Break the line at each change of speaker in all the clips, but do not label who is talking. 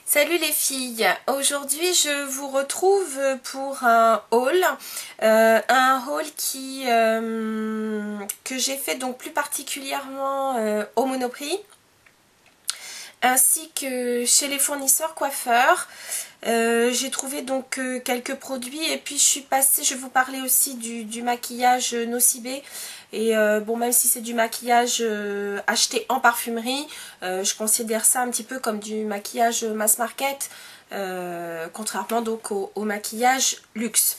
Salut les filles, aujourd'hui je vous retrouve pour un haul, que j'ai fait donc plus particulièrement au Monoprix, ainsi que chez les fournisseurs coiffeurs. J'ai trouvé donc quelques produits et puis je suis passée, je vais vous parler aussi du maquillage Nocibé. Et bon, même si c'est du maquillage acheté en parfumerie, je considère ça un petit peu comme du maquillage mass market, contrairement donc au maquillage luxe.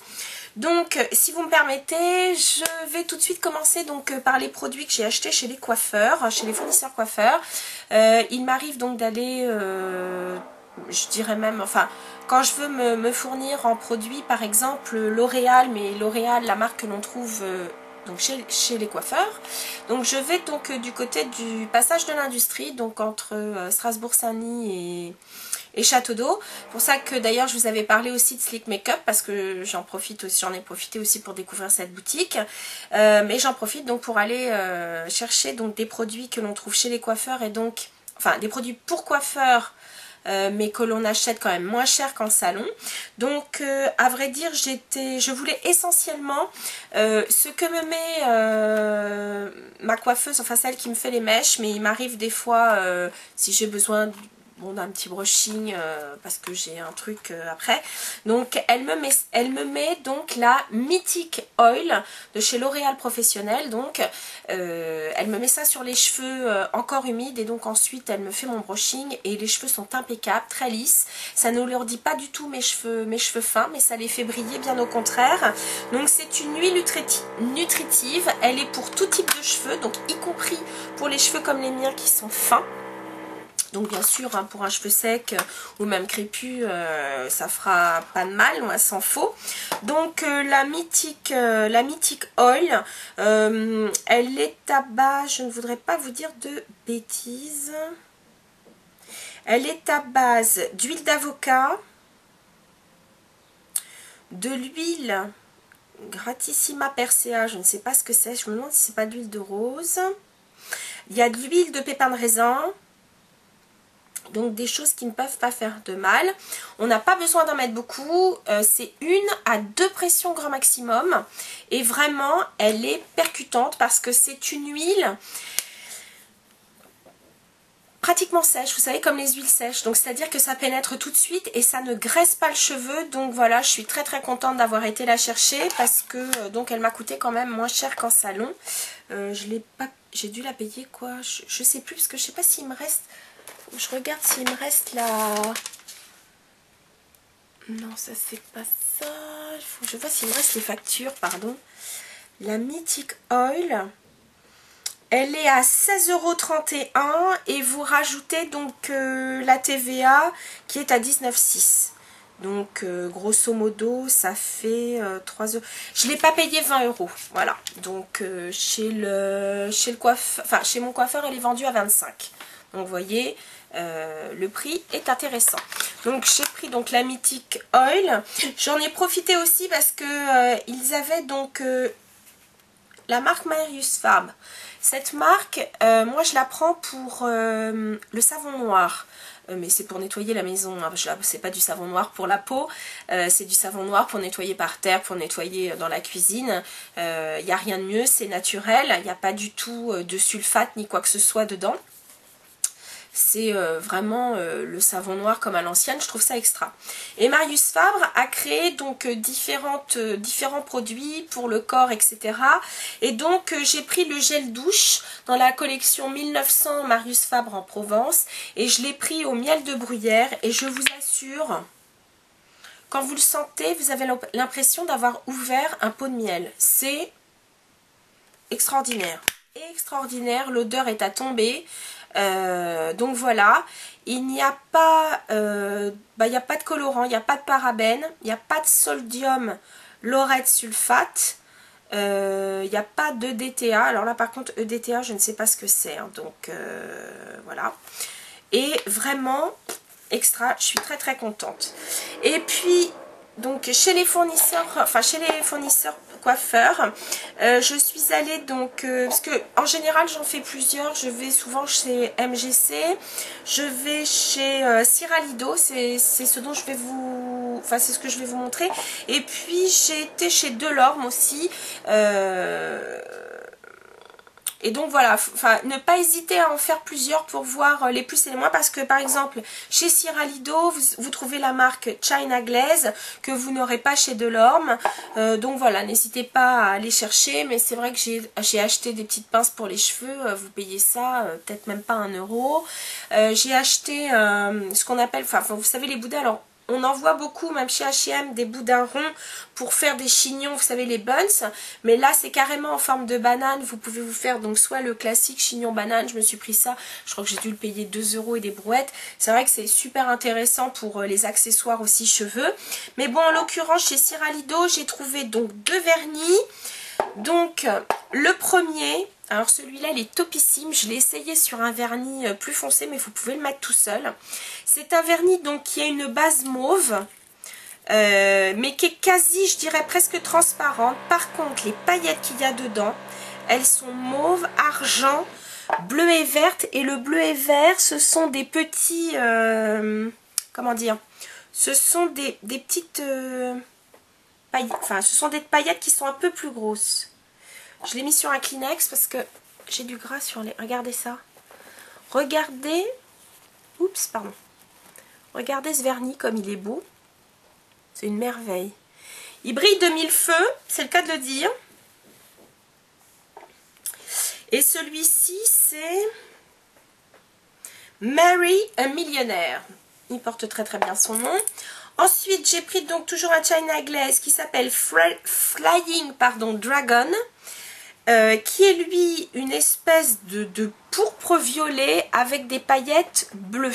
Donc si vous me permettez, je vais tout de suite commencer donc par les produits que j'ai achetés chez les coiffeurs, chez les fournisseurs coiffeurs. Il m'arrive donc d'aller, je dirais même, enfin, quand je veux me fournir en produits, par exemple L'Oréal, mais L'Oréal, la marque que l'on trouve donc chez les coiffeurs. Donc je vais donc du côté du passage de l'Industrie, donc entre Strasbourg-Saint-Denis et Château d'Eau. Pour ça que d'ailleurs je vous avais parlé aussi de Slick Makeup, parce que j'en ai profité aussi pour découvrir cette boutique. Mais j'en profite donc pour aller chercher donc des produits que l'on trouve chez les coiffeurs, et donc, enfin des produits pour coiffeurs, mais que l'on achète quand même moins cher qu'en salon. Donc à vrai dire, je voulais essentiellement ce que me met ma coiffeuse, enfin celle qui me fait les mèches, mais il m'arrive des fois, si j'ai besoin d'un petit brushing, parce que j'ai un truc après. Donc elle me met donc la Mythic Oil de chez L'Oréal Professionnel. Donc elle me met ça sur les cheveux encore humides, et donc ensuite elle me fait mon brushing et les cheveux sont impeccables, très lisses. Ça ne leur dit pas du tout mes cheveux fins, mais ça les fait briller, bien au contraire. Donc c'est une huile nutritive, elle est pour tout type de cheveux, donc y compris pour les cheveux comme les miens qui sont fins. Donc bien sûr, hein, pour un cheveu sec ou même crépus, ça fera pas de mal, loin s'en faut. Donc la Mythic Oil, elle est à base, je ne voudrais pas vous dire de bêtises, elle est à base d'huile d'avocat, de l'huile Gratissima Persea, je ne sais pas ce que c'est, je me demande si c'est pas d'huile de rose. Il y a de l'huile de pépins de raisin. Donc des choses qui ne peuvent pas faire de mal. On n'a pas besoin d'en mettre beaucoup. C'est 1 à 2 pressions grand maximum. Et vraiment, elle est percutante parce que c'est une huile pratiquement sèche. Vous savez, comme les huiles sèches. Donc c'est-à-dire que ça pénètre tout de suite et ça ne graisse pas le cheveu. Donc voilà, je suis très très contente d'avoir été la chercher parce que donc elle m'a coûté quand même moins cher qu'en salon. Je l'ai pas, j'ai dû la payer quoi. Je sais plus parce que je sais pas s'il me reste... Je regarde s'il me reste la... Non, ça c'est pas ça. Il faut que je vois s'il me reste les factures, pardon. La Mythic Oil, elle est à 16,31 € et vous rajoutez donc la TVA qui est à 19,6 €. Donc grosso modo ça fait 3 €. Je ne l'ai pas payé 20 €. Voilà. Donc chez le coiffeur, enfin chez mon coiffeur, elle est vendue à 25 €. Donc vous voyez, le prix est intéressant. Donc j'ai pris donc la Mythic Oil. J'en ai profité aussi parce que ils avaient donc la marque Marius Fabre. Cette marque, moi je la prends pour le savon noir. Mais c'est pour nettoyer la maison, hein. C'est pas du savon noir pour la peau, c'est du savon noir pour nettoyer par terre, pour nettoyer dans la cuisine. Il n'y a rien de mieux, c'est naturel, il n'y a pas du tout de sulfate ni quoi que ce soit dedans. C'est vraiment le savon noir comme à l'ancienne, je trouve ça extra. Et Marius Fabre a créé donc différents produits pour le corps, etc. Et donc j'ai pris le gel douche dans la collection 1900 Marius Fabre en Provence. Et je l'ai pris au miel de bruyère. Et je vous assure, quand vous le sentez, vous avez l'impression d'avoir ouvert un pot de miel. C'est extraordinaire. Extraordinaire, l'odeur est à tomber. Donc voilà, il n'y a pas de colorant, il n'y a pas de parabènes, il n'y a pas de sodium laureth sulfate, il n'y a pas d'EDTA. Alors là par contre EDTA je ne sais pas ce que c'est, hein, donc voilà. Et vraiment extra, je suis très très contente. Et puis donc chez les fournisseurs, coiffeur. Je suis allée donc, parce que en général j'en fais plusieurs, je vais souvent chez MGC, je vais chez Ciralido, c'est ce dont je vais vous, enfin c'est ce que je vais vous montrer, et puis j'ai été chez Delorme aussi. Et donc voilà, enfin ne pas hésiter à en faire plusieurs pour voir les plus et les moins, parce que par exemple chez Ciralido vous trouvez la marque China Glaze que vous n'aurez pas chez Delorme, donc voilà, n'hésitez pas à aller chercher. Mais c'est vrai que j'ai acheté des petites pinces pour les cheveux, vous payez ça peut-être même pas 1 euro. J'ai acheté ce qu'on appelle, enfin vous savez les boudins, alors on en voit beaucoup, même chez H&M, des boudins ronds pour faire des chignons, vous savez, les buns. Mais là, c'est carrément en forme de banane. Vous pouvez vous faire donc soit le classique chignon banane. Je me suis pris ça. Je crois que j'ai dû le payer 2 euros et des brouettes. C'est vrai que c'est super intéressant pour les accessoires aussi cheveux. Mais bon, en l'occurrence, chez Ciralido, j'ai trouvé donc 2 vernis. Donc, le premier... Alors celui-là il est topissime, je l'ai essayé sur un vernis plus foncé, mais vous pouvez le mettre tout seul. C'est un vernis donc qui a une base mauve, mais qui est quasi, je dirais presque transparente. Par contre les paillettes qu'il y a dedans, elles sont mauve, argent, bleu et verte. Et le bleu et vert, ce sont des petits, comment dire, ce sont des petites paillettes, enfin ce sont des paillettes qui sont un peu plus grosses. Je l'ai mis sur un Kleenex parce que j'ai du gras sur les... Regardez ça. Regardez... Oups, pardon. Regardez ce vernis comme il est beau. C'est une merveille. Il brille de 1000 feux, c'est le cas de le dire. Et celui-ci, c'est... Mary, un millionnaire. Il porte très très bien son nom. Ensuite, j'ai pris donc toujours un China Glaze qui s'appelle Flying Dragon. Qui est lui une espèce de pourpre violet avec des paillettes bleues.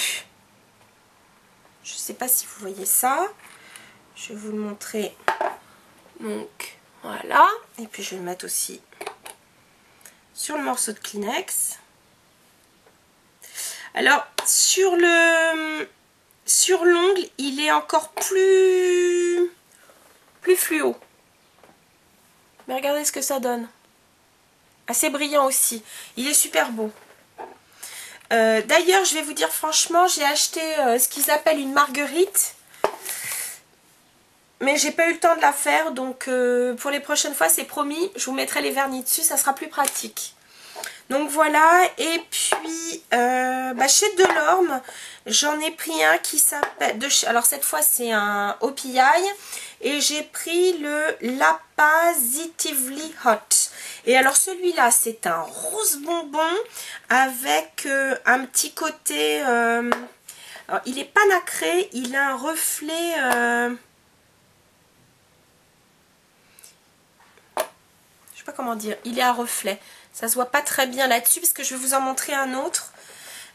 Je ne sais pas si vous voyez ça. Je vais vous le montrer. Donc voilà. Et puis je vais le mettre aussi sur le morceau de Kleenex. Alors sur l'ongle, il est encore plus fluo. Mais regardez ce que ça donne. Assez brillant aussi. Il est super beau. D'ailleurs, je vais vous dire franchement, j'ai acheté ce qu'ils appellent une marguerite. Mais j'ai pas eu le temps de la faire. Donc pour les prochaines fois, c'est promis. Je vous mettrai les vernis dessus, ça sera plus pratique. Donc voilà. Et puis chez Delorme, j'en ai pris un qui s'appelle... Alors cette fois, c'est un OPI. Et j'ai pris le La Positively Hot. Et alors celui-là, c'est un rose bonbon avec un petit côté... alors, il n'est pas nacré, il a un reflet... je sais pas comment dire, il est à reflet. Ça se voit pas très bien là-dessus parce que je vais vous en montrer un autre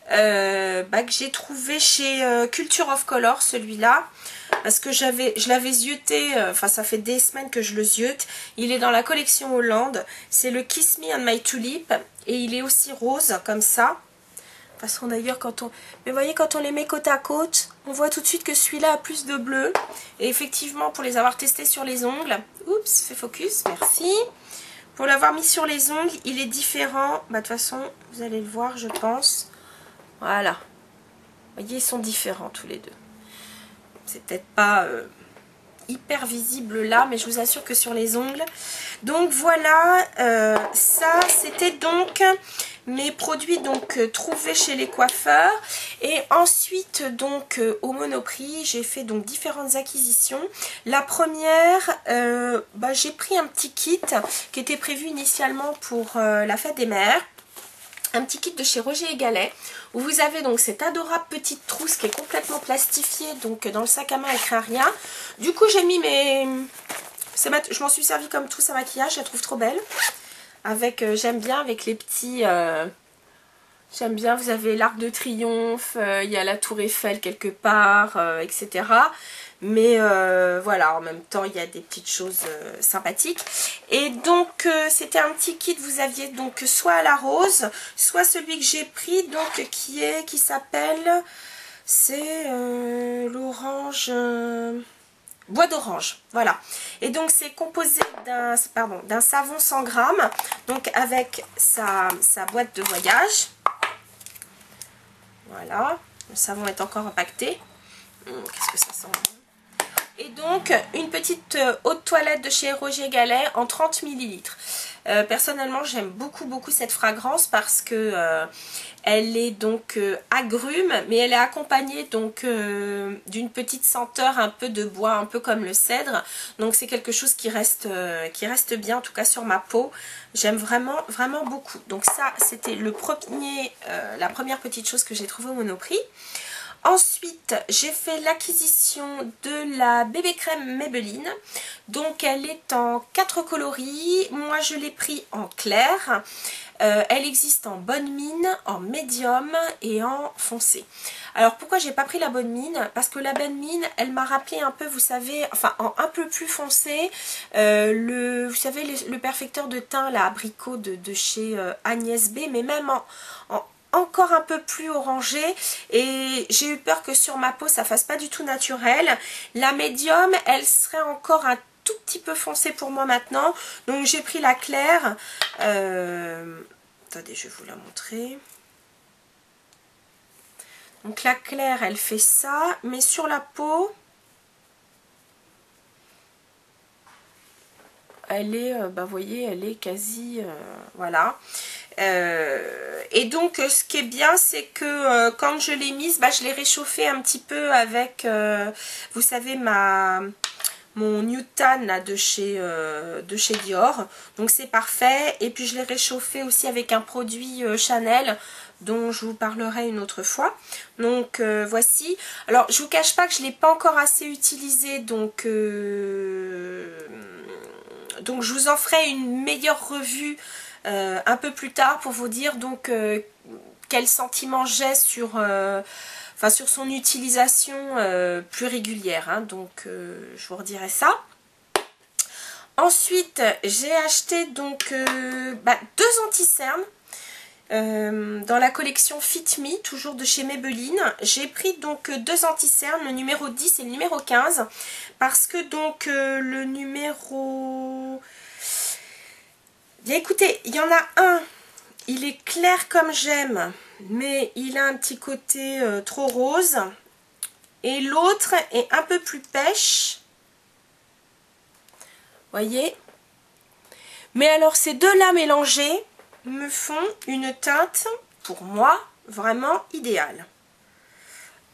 que j'ai trouvé chez Culture of Color, celui-là. Parce que je l'avais zioté, enfin ça fait des semaines que je le ziote. Il est dans la collection Hollande. C'est le Kiss Me on My Tulip. Et il est aussi rose, comme ça. De toute façon d'ailleurs, mais vous voyez, quand on les met côte à côte, on voit tout de suite que celui-là a plus de bleu. Et effectivement, pour les avoir testés sur les ongles... Oups, fais focus, merci. Pour l'avoir mis sur les ongles, il est différent. Bah, de toute façon, vous allez le voir, je pense. Voilà. Vous voyez, ils sont différents tous les deux. C'est peut-être pas hyper visible là, mais je vous assure que sur les ongles. Donc voilà, ça c'était donc mes produits donc trouvés chez les coiffeurs. Et ensuite donc au Monoprix, j'ai fait donc différentes acquisitions. La première, j'ai pris un petit kit qui était prévu initialement pour la fête des mères. Un petit kit de chez Roger et Gallet, où vous avez donc cette adorable petite trousse qui est complètement plastifiée, donc dans le sac à main elle craint rien. Du coup j'ai mis mes... Je m'en suis servi comme trousse à maquillage, je la trouve trop belle. Avec, j'aime bien avec les petits... J'aime bien, vous avez l'Arc de Triomphe, il y a la Tour Eiffel quelque part, etc. Mais voilà, en même temps, il y a des petites choses sympathiques. Et donc, c'était un petit kit, vous aviez donc soit à la rose, soit celui que j'ai pris, donc qui s'appelle, c'est l'orange bois d'orange, voilà. Et donc c'est composé d'un savon 100 grammes, donc avec sa boîte de voyage. Voilà, le savon est encore impacté. Qu'est-ce que ça sent? Et donc une petite eau de toilette de chez Roger Gallet en 30 ml. Personnellement j'aime beaucoup cette fragrance parce que elle est donc agrume, mais elle est accompagnée donc d'une petite senteur un peu de bois, un peu comme le cèdre. Donc c'est quelque chose qui reste bien, en tout cas sur ma peau. J'aime vraiment beaucoup. Donc ça c'était la première petite chose que j'ai trouvée au Monoprix. Ensuite, j'ai fait l'acquisition de la bébé crème Maybelline. Donc, elle est en 4 coloris. Moi, je l'ai pris en clair. Elle existe en bonne mine, en médium et en foncé. Alors, pourquoi j'ai pas pris la bonne mine? Parce que la bonne mine, elle m'a rappelé un peu, vous savez, enfin, en un peu plus foncé, vous savez, le perfecteur de teint, la abricot de chez Agnès B, mais même encore un peu plus orangé, et j'ai eu peur que sur ma peau ça fasse pas du tout naturel. La médium, elle serait encore un tout petit peu foncée pour moi maintenant, donc j'ai pris la claire. Attendez, je vais vous la montrer. Donc la claire, elle fait ça, mais sur la peau elle est, bah vous voyez, elle est quasi, voilà. Et donc ce qui est bien, c'est que quand je l'ai mise, bah, je l'ai réchauffée un petit peu avec, vous savez, mon Newton là, de chez Dior. Donc c'est parfait. Et puis je l'ai réchauffée aussi avec un produit Chanel dont je vous parlerai une autre fois. Donc voici. Alors je vous cache pas que je ne l'ai pas encore assez utilisé, donc je vous en ferai une meilleure revue un peu plus tard pour vous dire donc quel sentiment j'ai sur son utilisation plus régulière, hein. Donc je vous redirai ça. Ensuite j'ai acheté donc 2 anti-cernes dans la collection Fit Me, toujours de chez Maybelline. J'ai pris donc 2 anti-cernes, le numéro 10 et le numéro 15, parce que donc le numéro... Bien écoutez, il y en a un, il est clair comme j'aime, mais il a un petit côté trop rose. Et l'autre est un peu plus pêche. Voyez. Mais alors ces deux-là mélangés me font une teinte, pour moi, vraiment idéale.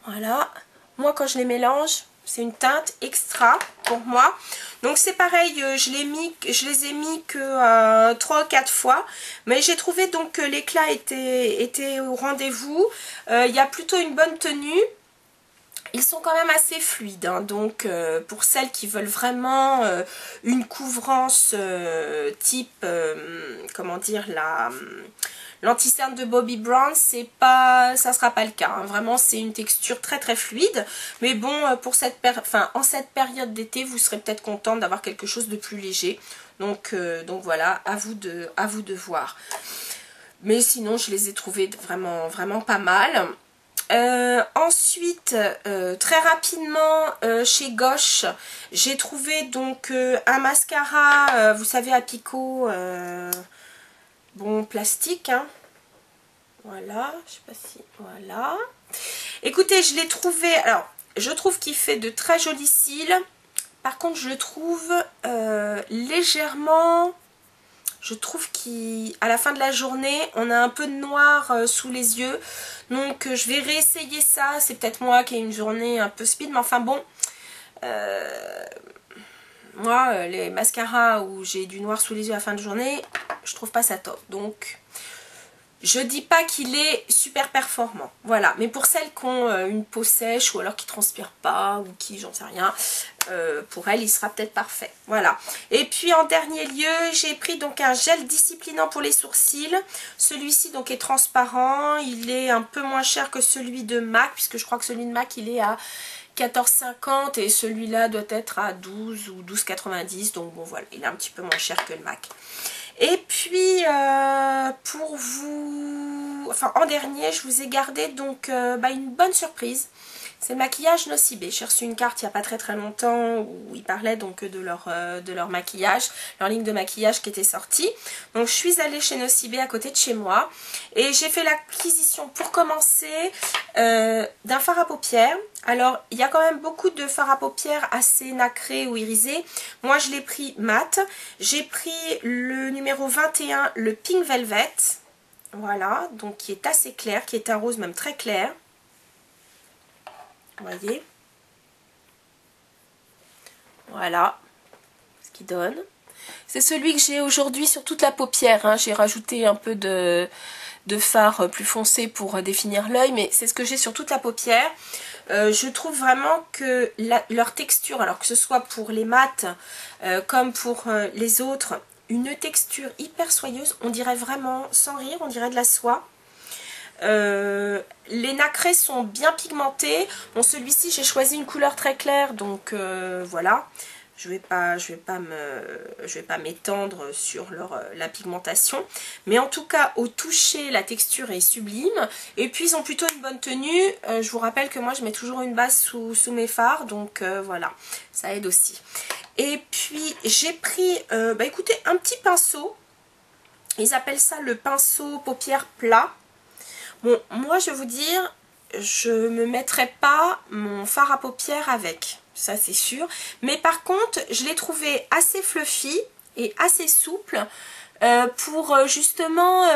Voilà. Moi, quand je les mélange, c'est une teinte extra pour moi. Donc c'est pareil, je les ai mis que 3 ou 4 fois. Mais j'ai trouvé donc que l'éclat était au rendez-vous. Il y a plutôt une bonne tenue. Ils sont quand même assez fluides, hein. Donc pour celles qui veulent vraiment une couvrance type, comment dire, l'anti-cerne de Bobbi Brown, ça sera pas le cas, hein. Vraiment c'est une texture très fluide. Mais bon, pour en cette période d'été, vous serez peut-être contente d'avoir quelque chose de plus léger. Donc voilà, à vous de voir. Mais sinon, je les ai trouvés vraiment pas mal. Ensuite, très rapidement, chez Gauche, j'ai trouvé donc un mascara, vous savez, à picot, bon, plastique, hein. Voilà, je sais pas si, voilà. Écoutez, je l'ai trouvé, alors, je trouve qu'il fait de très jolis cils. Par contre, je le trouve légèrement... Je trouve qu'à la fin de la journée, on a un peu de noir sous les yeux. Donc je vais réessayer ça. C'est peut-être moi qui ai une journée un peu speed. Mais enfin bon, moi, les mascaras où j'ai du noir sous les yeux à la fin de journée, je trouve pas ça top. Donc je dis pas qu'il est super performant. Voilà. Mais pour celles qui ont une peau sèche ou alors qui transpirent pas ou qui, j'en sais rien... pour elle il sera peut-être parfait. Voilà. Et puis en dernier lieu, j'ai pris donc un gel disciplinant pour les sourcils. Celui-ci donc est transparent, il est un peu moins cher que celui de MAC, puisque je crois que celui de MAC il est à 14,50 et celui-là doit être à 12 ou 12,90. Donc bon voilà, il est un petit peu moins cher que le MAC. Et puis pour vous, enfin en dernier, je vous ai gardé donc une bonne surprise. C'est le maquillage Nocibé. J'ai reçu une carte il n'y a pas très longtemps où ils parlaient donc de leur maquillage, leur ligne de maquillage qui était sortie. Donc je suis allée chez Nocibé à côté de chez moi et j'ai fait l'acquisition pour commencer d'un fard à paupières. Alors il y a quand même beaucoup de fards à paupières assez nacrés ou irisés. Moi je l'ai pris mat. J'ai pris le numéro 21, le Pink Velvet. Voilà, donc qui est assez clair, qui est un rose même très clair. Vous voyez, voilà ce qu'il donne. C'est celui que j'ai aujourd'hui sur toute la paupière, hein. J'ai rajouté un peu de fard plus foncé pour définir l'œil, mais c'est ce que j'ai sur toute la paupière. Je trouve vraiment que leur texture, alors que ce soit pour les mats comme pour les autres, une texture hyper soyeuse. On dirait vraiment, sans rire, on dirait de la soie. Les nacrés sont bien pigmentés. Bon, celui-ci j'ai choisi une couleur très claire, donc voilà. Je vais pas m'étendre sur la pigmentation, mais en tout cas au toucher la texture est sublime. Et puis ils ont plutôt une bonne tenue. Je vous rappelle que moi je mets toujours une base sous mes fards, donc voilà, ça aide aussi. Et puis j'ai pris, écoutez, un petit pinceau. Ils appellent ça le pinceau paupières plat. Bon, moi je vais vous dire, je me mettrai pas mon fard à paupières avec, ça c'est sûr. Mais par contre, je l'ai trouvé assez fluffy et assez souple pour justement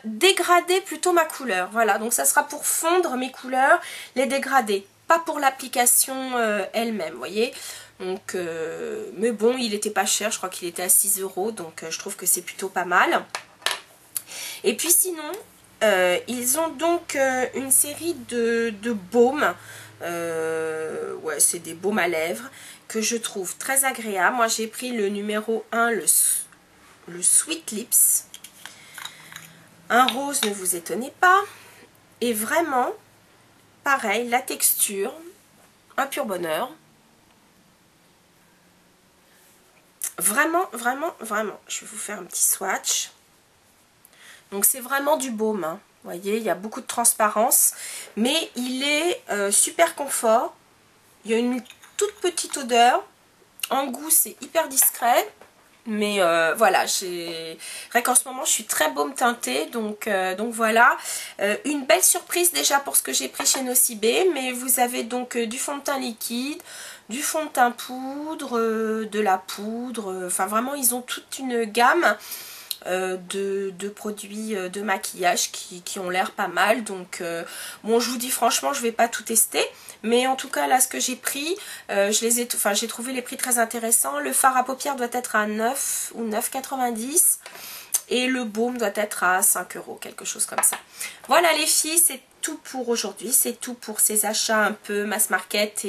dégrader plutôt ma couleur. Voilà, donc ça sera pour fondre mes couleurs, les dégrader, pas pour l'application elle-même, vous voyez. Donc, mais bon, il était pas cher, je crois qu'il était à 6 €, donc je trouve que c'est plutôt pas mal. Et puis sinon... ils ont donc une série de baumes, ouais, c'est des baumes à lèvres que je trouve très agréables. Moi j'ai pris le numéro 1, le Sweet Lips, un rose, ne vous étonnez pas, et vraiment pareil, la texture, un pur bonheur. Vraiment, je vais vous faire un petit swatch. Donc c'est vraiment du baume, hein. Vous voyez, il y a beaucoup de transparence, mais il est super confort. Il y a une toute petite odeur. En goût, c'est hyper discret. Mais voilà, c'est vrai qu'en ce moment, je suis très baume teintée. Donc voilà, une belle surprise déjà pour ce que j'ai pris chez Nocibé. Mais vous avez donc du fond de teint liquide, du fond de teint poudre, de la poudre. Enfin vraiment, ils ont toute une gamme de produits de maquillage qui ont l'air pas mal. Donc bon, je vous dis franchement, je vais pas tout tester, mais en tout cas là ce que j'ai pris, j'ai trouvé les prix très intéressants. Le fard à paupières doit être à 9 ou 9,90 et le baume doit être à 5 €, quelque chose comme ça. Voilà les filles, c'est tout pour aujourd'hui, c'est tout pour ces achats un peu mass market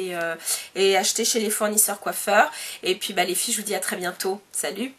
et acheter chez les fournisseurs coiffeurs. Et puis les filles, je vous dis à très bientôt. Salut!